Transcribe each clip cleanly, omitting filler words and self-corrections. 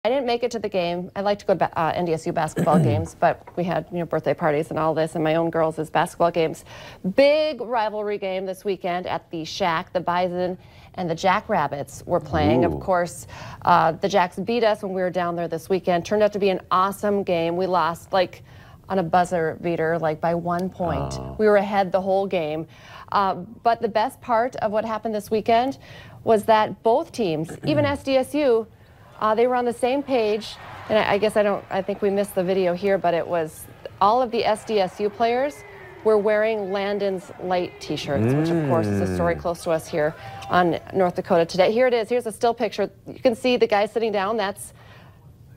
I didn't make it to the game. I like to go to NDSU basketball games, but we had birthday parties and all this, and my own girls' basketball games. Big rivalry game this weekend at the Shack. The Bison and the Jackrabbits were playing. Ooh. Of course, the Jacks beat us when we were down there this weekend. Turned out to be an awesome game. We lost on a buzzer beater, by 1 point. Oh. We were ahead the whole game. But the best part of what happened this weekend was that both teams, even SDSU, they were on the same page, and I think we missed the video here, but it was all of the SDSU players were wearing Landon's Light t-shirts, which of course is a story close to us here on North Dakota Today. Here it is. Here's a still picture. You can see the guy sitting down. That's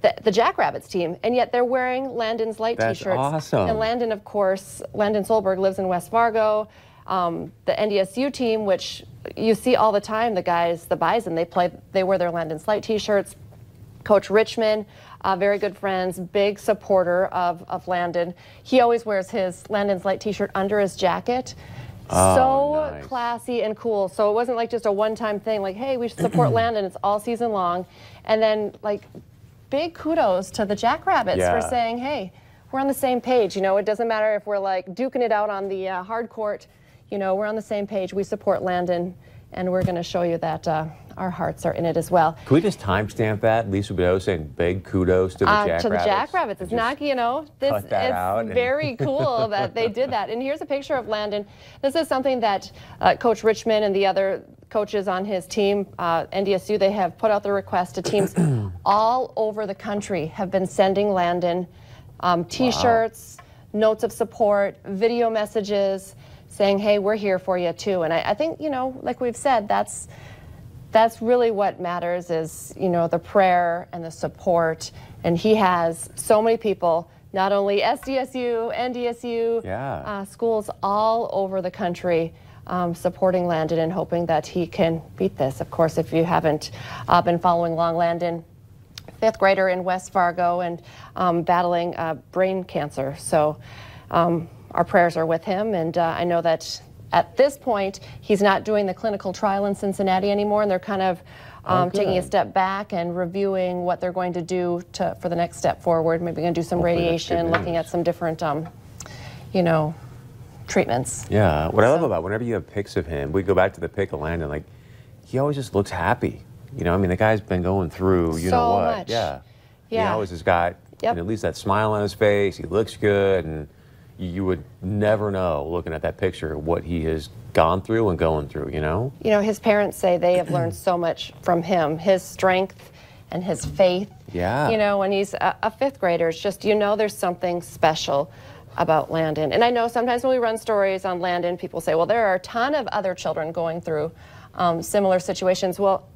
the Jackrabbits team, and yet they're wearing Landon's Light t-shirts. That's awesome. And Landon, of course, Landon Solberg lives in West Fargo. The NDSU team, which you see all the time, the guys, the Bison, they wear their Landon's Light t-shirts. Coach Richmond, very good friends, big supporter of Landon. He always wears his Landon's Light t-shirt under his jacket. Oh, so nice. classy and cool. So it wasn't just a one-time thing, hey, we should support Landon. It's all season long. And then big kudos to the Jackrabbits for saying, hey, we're on the same page. It doesn't matter if we're duking it out on the hard court. We're on the same page. We support Landon, and we're going to show you that our hearts are in it as well. Can we just timestamp that? Lisa Bideau saying big kudos to the Jackrabbits. To the Jackrabbits. It's not, it's very cool that they did that. And here's a picture of Landon. This is something that Coach Richmond and the other coaches on his team, NDSU, they have put out the request to teams all over the country have been sending Landon t-shirts, notes of support, video messages, saying, hey, we're here for you too. And I think, like we've said, that's really what matters is, the prayer and the support. And he has so many people, not only SDSU, NDSU, schools all over the country supporting Landon and hoping that he can beat this. Of course, if you haven't been following along, Landon, 5th grader in West Fargo and battling brain cancer. So our prayers are with him, and I know that at this point he's not doing the clinical trial in Cincinnati anymore, and they're kind of taking a step back and reviewing what they're going to do for the next step forward. Maybe going to do some radiation, looking at some different, treatments. Yeah, what I love about whenever you have pics of him, we go back to the pic of Landon, he always just looks happy. The guy's been going through, know what. Much. Yeah. He Yeah. always has got at least that smile on his face. He looks good, and you would never know, looking at that picture, what he has gone through and going through, his parents say they have learned so much from him, his strength and his faith. Yeah. When he's a 5th grader, it's just, there's something special about Landon. And I know sometimes when we run stories on Landon, people say, well, there are a ton of other children going through similar situations. Well,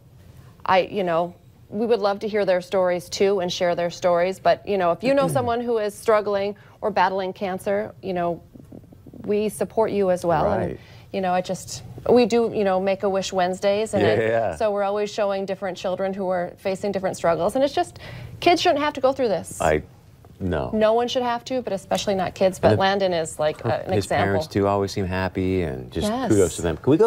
we would love to hear their stories too and share their stories. But, if you know someone who is struggling or battling cancer, we support you as well. Right. And, we do, Make-A-Wish Wednesdays. And so we're always showing different children who are facing different struggles. And it's just, kids shouldn't have to go through this. No. No one should have to, but especially not kids. But Landon is an example. His parents too always seem happy, and just Yes. kudos to them. Can we go